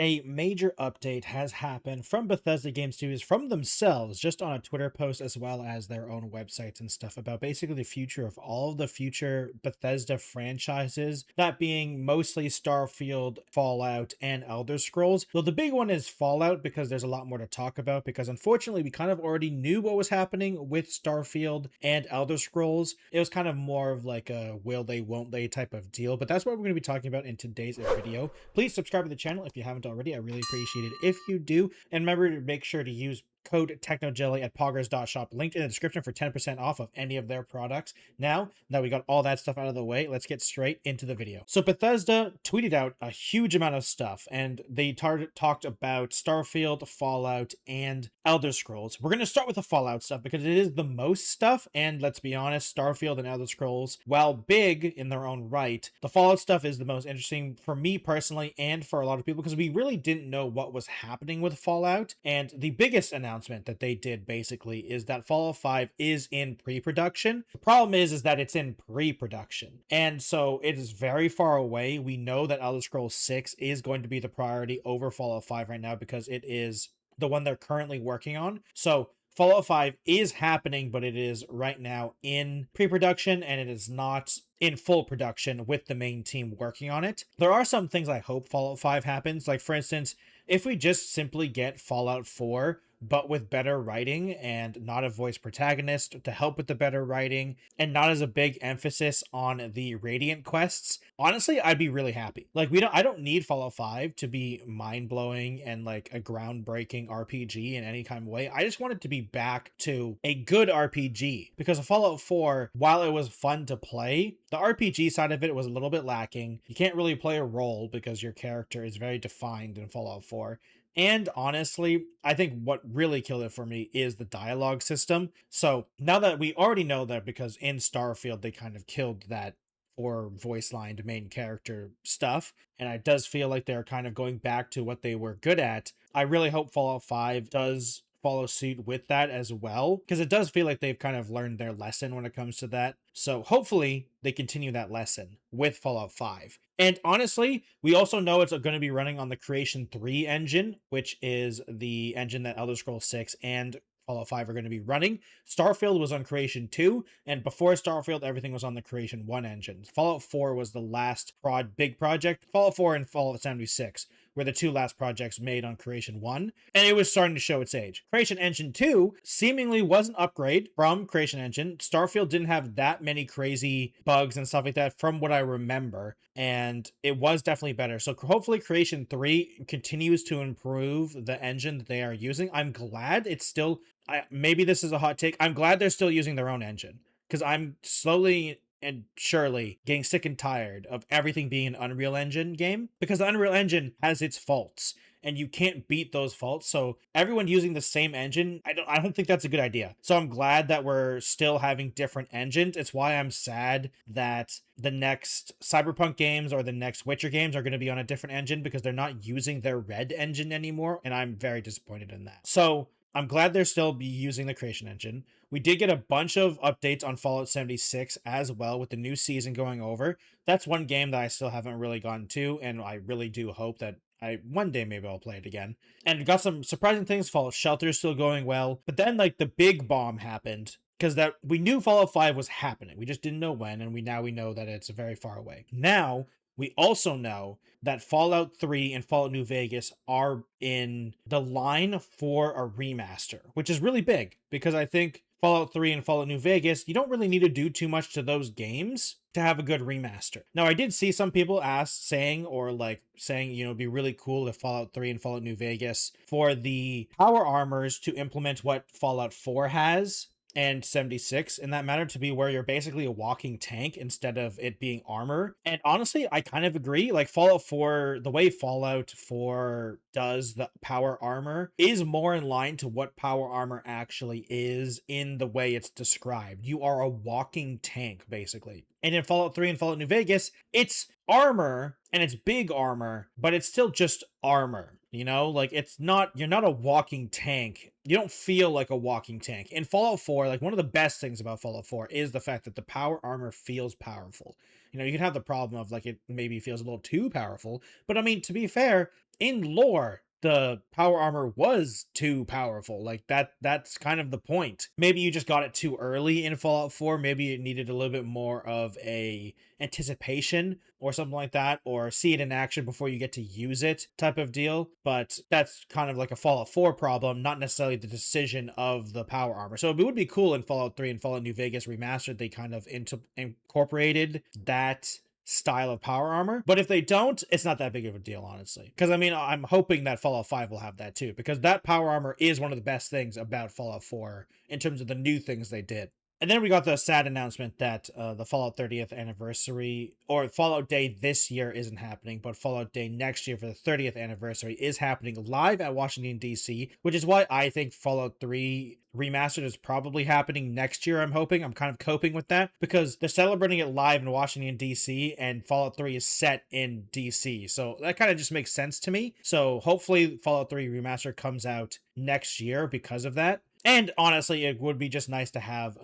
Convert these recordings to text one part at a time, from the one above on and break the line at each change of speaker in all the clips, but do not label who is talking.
A major update has happened from Bethesda Game Studios from themselves, just on a Twitter post as well as their own websites and stuff about basically the future of all of the future Bethesda franchises, that being mostly Starfield, Fallout, and Elder Scrolls. Though the big one is Fallout because there's a lot more to talk about, because unfortunately we kind of already knew what was happening with Starfield and Elder Scrolls. It was kind of more of like a will they, won't they type of deal, but that's what we're going to be talking about in today's video. Please subscribe to the channel if you haven't already. I really appreciate it if you do. And remember to make sure to use code technojelly at poggers.shop, linked in the description, for 10% off of any of their products. Now that we got all that stuff out of the way, let's get straight into the video. So Bethesda tweeted out a huge amount of stuff, and they talked about Starfield, Fallout, and Elder Scrolls. We're going to start with the Fallout stuff because it is the most stuff, and let's be honest, Starfield and Elder Scrolls, while big in their own right, the Fallout stuff is the most interesting for me personally and for a lot of people, because we really didn't know what was happening with Fallout. And the biggest announcement that they did basically is that Fallout 5 is in pre-production. The problem is that it's in pre-production, and so it is very far away. We know that Elder Scrolls 6 is going to be the priority over Fallout 5 right now because it is the one they're currently working on. So Fallout 5 is happening, but it is right now in pre-production, and it is not in full production with the main team working on it. There are some things I hope Fallout 5 happens. Like, for instance, if we just simply get Fallout 4, but with better writing and not a voice protagonist to help with the better writing, and not as a big emphasis on the Radiant quests, honestly, I'd be really happy. Like, I don't need Fallout 5 to be mind-blowing and like a groundbreaking RPG in any kind of way. I just want it to be back to a good RPG, because of Fallout 4, while it was fun to play, the RPG side of it was a little bit lacking. You can't really play a role because your character is very defined in Fallout 4. And honestly, I think what really killed it for me is the dialogue system. So now that we already know that, because in Starfield they kind of killed that for voice lined main character stuff, and it does feel like they're kind of going back to what they were good at. I really hope Fallout 5 does follow suit with that as well, because it does feel like they've kind of learned their lesson when it comes to that. So hopefully they continue that lesson with Fallout 5. And honestly, we also know it's going to be running on the Creation 3 engine, which is the engine that Elder Scrolls 6 and Fallout 5 are going to be running. Starfield was on Creation 2, and before Starfield, everything was on the Creation 1 engine. Fallout 4 was the last big project. Fallout 4 and Fallout 76 were the two last projects made on Creation 1, and it was starting to show its age. Creation Engine 2 seemingly was an upgrade from Creation Engine. Starfield didn't have that many crazy bugs and stuff like that from what I remember, and it was definitely better. So hopefully Creation 3 continues to improve the engine that they are using. I'm glad it's still... maybe this is a hot take. I'm glad they're still using their own engine, because I'm slowly and surely getting sick and tired of everything being an Unreal Engine game, because the Unreal Engine has its faults and you can't beat those faults. So everyone using the same engine, I don't think that's a good idea. So I'm glad that we're still having different engines. It's why I'm sad that the next Cyberpunk games or the next Witcher games are going to be on a different engine, because they're not using their Red engine anymore, and I'm very disappointed in that. So I'm glad they're still be using the Creation Engine. We did get a bunch of updates on Fallout 76 as well, with the new season going over. That's one game that I still haven't really gotten to, and I really do hope that one day maybe I'll play it again. And got some surprising things. Fallout Shelter is still going well, but then like the big bomb happened, because that we knew Fallout 5 was happening. We just didn't know when, and we know that it's very far away. Now we also know that Fallout 3 and Fallout New Vegas are in the line for a remaster, which is really big, because I think Fallout 3 and Fallout New Vegas, you don't really need to do too much to those games to have a good remaster. Now, I did see some people saying, you know, it'd be really cool if Fallout 3 and Fallout New Vegas, for the power armors to implement what Fallout 4 has, and 76 in that matter, to be where you're basically a walking tank instead of it being armor. And honestly, I kind of agree. Like Fallout 4, the way Fallout 4 does the power armor is more in line to what power armor actually is in the way it's described. You are a walking tank, basically. And in Fallout 3 and Fallout New Vegas, it's armor, and it's big armor, but it's still just armor. You know, like you're not a walking tank. You don't feel like a walking tank. In Fallout 4, like one of the best things about Fallout 4 is the fact that the power armor feels powerful. You can have the problem of like it maybe feels a little too powerful, but I mean, to be fair, in lore, the power armor was too powerful. Like that's kind of the point. Maybe you just got it too early in Fallout 4. Maybe it needed a little bit more of a anticipation or something like that, or see it in action before you get to use it type of deal. But that's kind of like a Fallout 4 problem, not necessarily the decision of the power armor. So it would be cool in Fallout 3 and Fallout New Vegas Remastered, they kind of incorporated that style of power armor. But if they don't, it's not that big of a deal, honestly. Because I mean, I'm hoping that Fallout 5 will have that too, because that power armor is one of the best things about Fallout 4 in terms of the new things they did. And then we got the sad announcement that the Fallout 30th anniversary, or Fallout Day this year isn't happening, but Fallout Day next year for the 30th anniversary is happening live at Washington, D.C., which is why I think Fallout 3 Remastered is probably happening next year, I'm hoping. I'm kind of coping with that, because they're celebrating it live in Washington, D.C., and Fallout 3 is set in D.C., so that kind of just makes sense to me. So hopefully Fallout 3 Remastered comes out next year because of that. And honestly, it would be just nice to have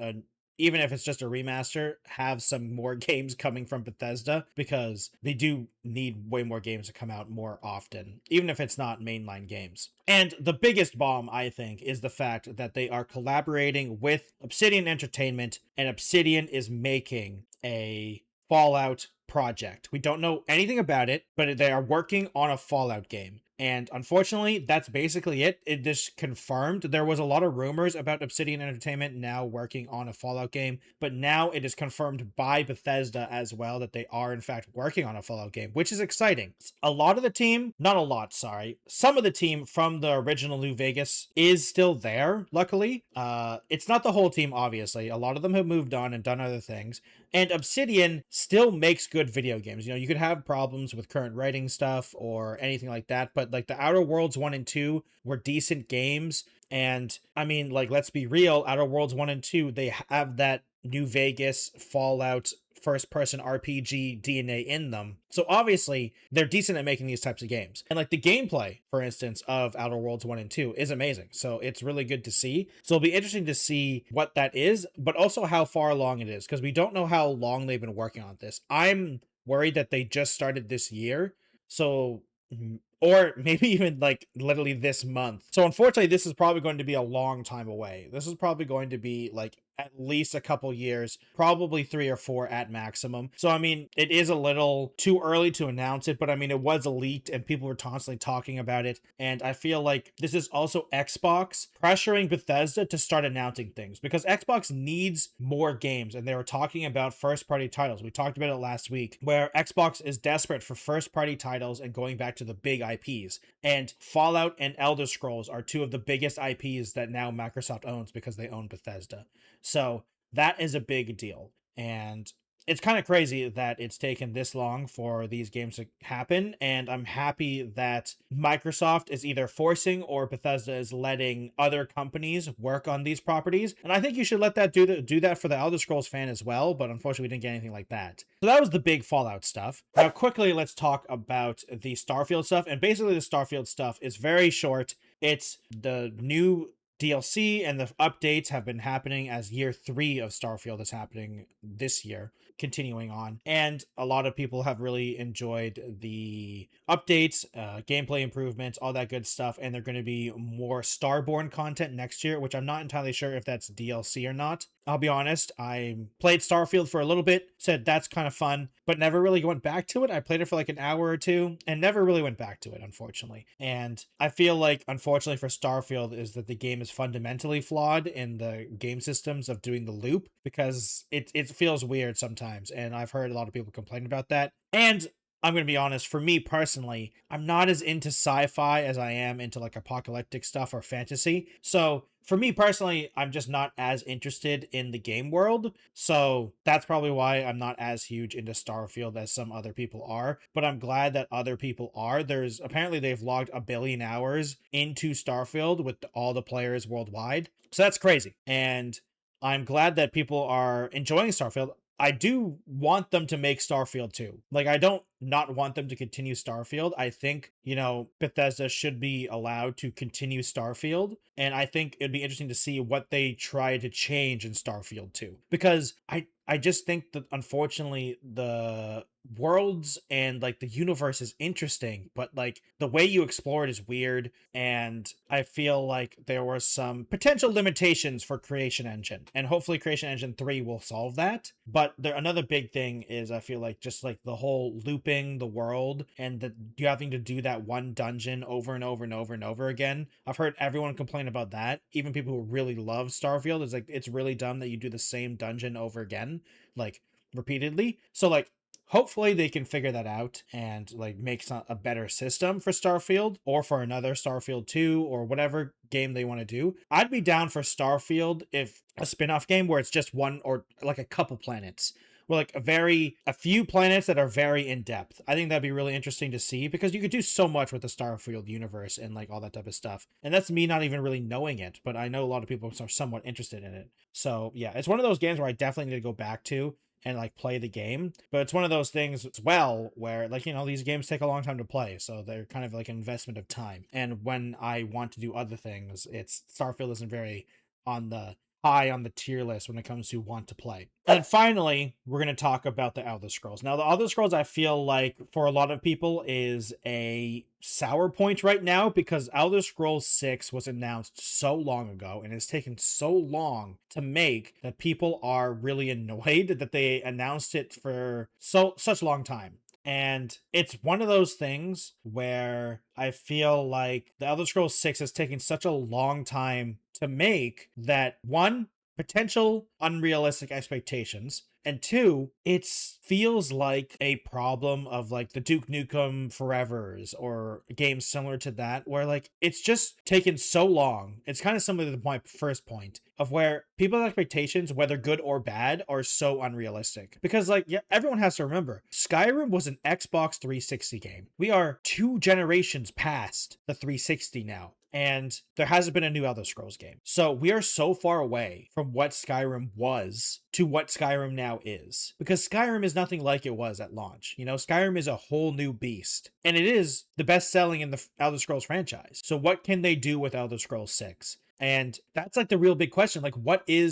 even if it's just a remaster, have some more games coming from Bethesda, because they do need way more games to come out more often, even if it's not mainline games. And the biggest bomb, I think, is the fact that they are collaborating with Obsidian Entertainment, and Obsidian is making a Fallout project. We don't know anything about it, but they are working on a Fallout game. And unfortunately, that's basically it. It just confirmed. There was a lot of rumors about Obsidian Entertainment now working on a Fallout game, but now it is confirmed by Bethesda as well that they are in fact working on a Fallout game, which is exciting. A lot of the team, not a lot, sorry, some of the team from the original New Vegas is still there, luckily. It's not the whole team, obviously. A lot of them have moved on and done other things. And Obsidian still makes good video games. You could have problems with current writing stuff or anything like that, but like the Outer Worlds 1 and 2 were decent games. And I mean, like, let's be real, Outer Worlds 1 and 2, they have that New Vegas Fallout first person RPG DNA in them. So obviously they're decent at making these types of games. And like the gameplay, for instance, of Outer Worlds 1 and 2 is amazing. So it's really good to see. So it'll be interesting to see what that is, but also how far along it is, because we don't know how long they've been working on this. I'm worried that they just started this year. So or maybe even like literally this month. So unfortunately, this is probably going to be a long time away. This is probably going to be like at least a couple years, probably 3 or 4 at maximum. So I mean, it is a little too early to announce it, but I mean, it was leaked and people were constantly talking about it. And I feel like this is also Xbox pressuring Bethesda to start announcing things, because Xbox needs more games, and they were talking about first party titles. We talked about it last week, where Xbox is desperate for first party titles and going back to the big IPs. And Fallout and Elder Scrolls are two of the biggest IPs that now Microsoft owns because they own Bethesda. So that is a big deal. And it's kind of crazy that it's taken this long for these games to happen. And I'm happy that Microsoft is either forcing or Bethesda is letting other companies work on these properties. And I think you should let that do that for the Elder Scrolls fan as well. But unfortunately, we didn't get anything like that. So that was the big Fallout stuff. Now, quickly, let's talk about the Starfield stuff. And basically, the Starfield stuff is very short. It's the new DLC and the updates have been happening as year 3 of Starfield is happening this year, continuing on. And a lot of people have really enjoyed the updates, gameplay improvements, all that good stuff. And they're going to be more Starborn content next year, which I'm not entirely sure if that's DLC or not. I'll be honest, I played Starfield for a little bit, said that's kind of fun, but never really went back to it. I played it for like an hour or two and never really went back to it, unfortunately. And I feel like, unfortunately for Starfield, is that the game is fundamentally flawed in the game systems of doing the loop, because it feels weird sometimes. And I've heard a lot of people complain about that. And I'm going to be honest, for me personally, I'm not as into sci-fi as I am into like apocalyptic stuff or fantasy. So for me personally, I'm just not as interested in the game world. So that's probably why I'm not as huge into Starfield as some other people are. But I'm glad that other people are. There's apparently they've logged 1 billion hours into Starfield with all the players worldwide. So that's crazy. And I'm glad that people are enjoying Starfield. I do want them to make Starfield 2. Like, I don't not want them to continue Starfield. I think, Bethesda should be allowed to continue Starfield. And I think it'd be interesting to see what they try to change in Starfield 2. Because I just think that unfortunately the worlds and like the universe is interesting, but like the way you explore it is weird, and I feel like there were some potential limitations for Creation Engine, and hopefully Creation Engine 3 will solve that. But another big thing is I feel like just like the whole looping the world and that you having to do that one dungeon over and over and over and over again. I've heard everyone complain about that, even people who really love Starfield. It's like it's really dumb that you do the same dungeon over again, like repeatedly. So like hopefully they can figure that out and like make a better system for Starfield or for another Starfield 2 or whatever game they want to do. I'd be down for Starfield if a spin-off game where it's just one or like a couple planets. Well, like a few planets that are very in depth. I think that'd be really interesting to see because you could do so much with the Starfield universe and like all that type of stuff. And that's me not even really knowing it, but I know a lot of people are somewhat interested in it. So yeah, it's one of those games where I definitely need to go back to and like play the game. But it's one of those things as well where like, these games take a long time to play. So they're kind of like an investment of time. And when I want to do other things, it's Starfield isn't very on the high on the tier list when it comes to want to play. And finally, we're going to talk about the Elder Scrolls. Now, the Elder Scrolls, I feel like for a lot of people is a sour point right now because Elder Scrolls 6 was announced so long ago and it's taken so long to make that people are really annoyed that they announced it for such a long time. And it's one of those things where I feel like the Elder Scrolls 6 has taken such a long time to make that one, potential unrealistic expectations, and two, it feels like a problem of like the Duke Nukem Forevers or games similar to that, where like it's just taken so long. It's kind of similar to my first point of where people's expectations, whether good or bad, are so unrealistic. Because like, yeah, everyone has to remember, Skyrim was an Xbox 360 game. We are 2 generations past the 360 now. And there hasn't been a new Elder Scrolls game. So we are so far away from what Skyrim was to what Skyrim now is. Because Skyrim is nothing like it was at launch. Skyrim is a whole new beast. And it is the best selling in the Elder Scrolls franchise. So what can they do with Elder Scrolls 6? And that's like the real big question. Like,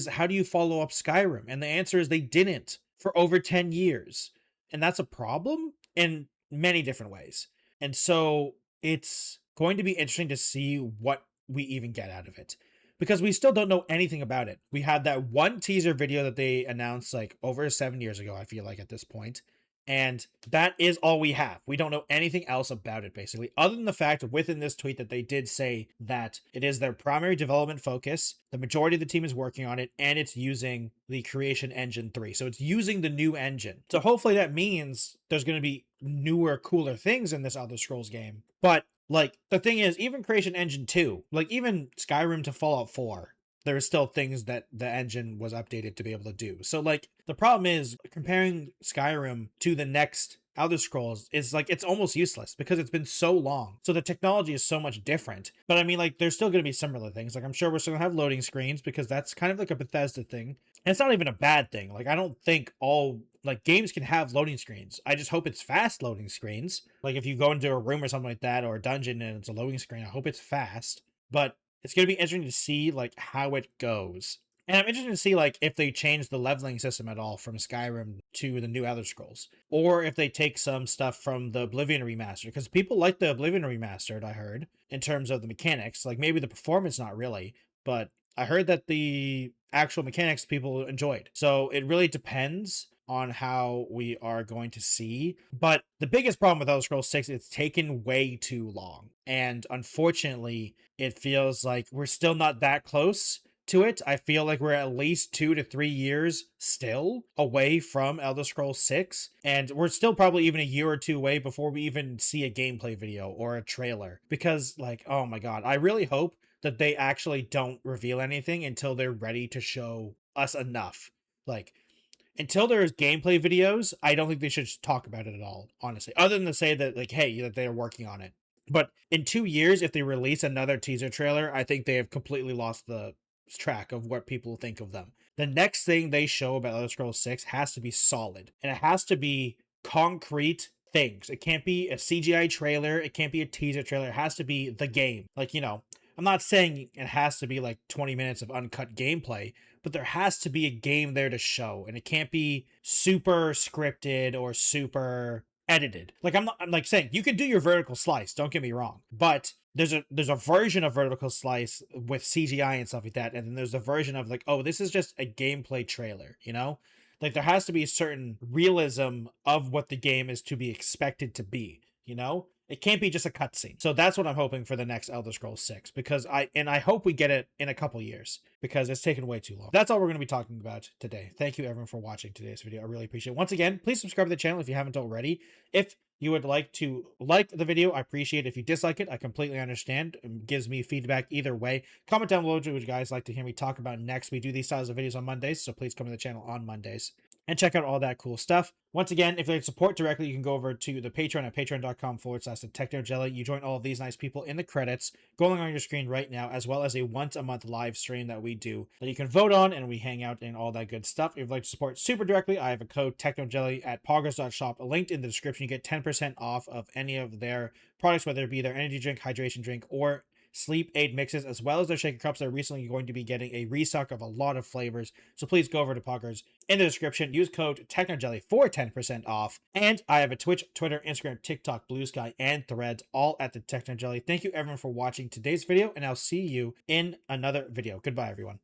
how do you follow up Skyrim? And the answer is they didn't for over 10 years. And that's a problem in many different ways. And so it's going to be interesting to see what we even get out of it because we still don't know anything about it. We had that one teaser video that they announced like over 7 years ago, I feel like at this point, and that is all we have. We don't know anything else about it basically, other than the fact within this tweet that they did say that it is their primary development focus. The majority of the team is working on it and it's using the Creation Engine 3. So it's using the new engine. So hopefully that means there's going to be newer, cooler things in this Elder Scrolls game. But like, the thing is, even Creation Engine 2, like even Skyrim to Fallout 4, there are still things that the engine was updated to be able to do. So like, the problem is comparing Skyrim to the next Elder Scrolls is like, it's almost useless because it's been so long. So the technology is so much different. But I mean, like, there's still going to be similar things. Like, I'm sure we're still going to have loading screens because that's kind of like a Bethesda thing. And it's not even a bad thing. Like, I don't think all like games can have loading screens. I just hope it's fast loading screens. Like if you go into a room or something like that or a dungeon and it's a loading screen, I hope it's fast. But it's going to be interesting to see like how it goes. And I'm interested to see like if they change the leveling system at all from Skyrim to the new Elder Scrolls, or if they take some stuff from the Oblivion remaster, because people like the Oblivion remastered, I heard, in terms of the mechanics. Like maybe the performance, not really, but I heard that the actual mechanics people enjoyed. So it really depends on how we are going to see. But the biggest problem with Elder Scrolls 6, it's taken way too long. And unfortunately, it feels like we're still not that close to it. I feel like we're at least 2 to 3 years still away from Elder Scrolls 6. And we're still probably even a year or two away before we even see a gameplay video or a trailer. Because like, oh my God, I really hope that they actually don't reveal anything until they're ready to show us enough. Like, until there's gameplay videos, I don't think they should talk about it at all, honestly. Other than to say that, like, hey, that they're working on it. But in 2 years, if they release another teaser trailer, I think they have completely lost the track of what people think of them. The next thing they show about Elder Scrolls 6 has to be solid. And it has to be concrete things. It can't be a CGI trailer. It can't be a teaser trailer. It has to be the game. Like, I'm not saying it has to be like 20 minutes of uncut gameplay, but there has to be a game there to show, and it can't be super scripted or super edited. Like I'm like saying you can do your vertical slice, don't get me wrong, but there's a version of vertical slice with CGI and stuff like that, and then there's a version of like, oh, this is just a gameplay trailer, you know? Like there has to be a certain realism of what the game is to be expected to be, you know? It can't be just a cutscene. So that's what I'm hoping for the next Elder Scrolls 6, because I hope we get it in a couple years, because it's taken way too long. That's all we're going to be talking about today. Thank you everyone for watching today's video. I really appreciate it. Once again, please subscribe to the channel if you haven't already. If you would like to like the video, I appreciate it. If you dislike it, I completely understand. It gives me feedback either way. Comment down below what you guys like to hear me talk about next. We do these styles of videos on Mondays, so please come to the channel on Mondays and check out all that cool stuff. Once again, if you'd like support directly, you can go over to the Patreon at patreon.com/thetechnojelly. You join all of these nice people in the credits going on your screen right now, as well as a once-a-month live stream that we do that you can vote on, and we hang out and all that good stuff. If you'd like to support super directly, I have a code TechnoJelly at poggers.shop linked in the description. You get 10% off of any of their products, whether it be their energy drink, hydration drink, or sleep aid mixes, as well as their shaker cups. They're recently going to be getting a restock of a lot of flavors, so please go over to Poggers in the description, use code TechnoJelly for 10% off. And I have a Twitch, Twitter, Instagram, TikTok, Blue Sky, and Threads, all at the TechnoJelly. Thank you everyone for watching today's video, and I'll see you in another video. Goodbye everyone.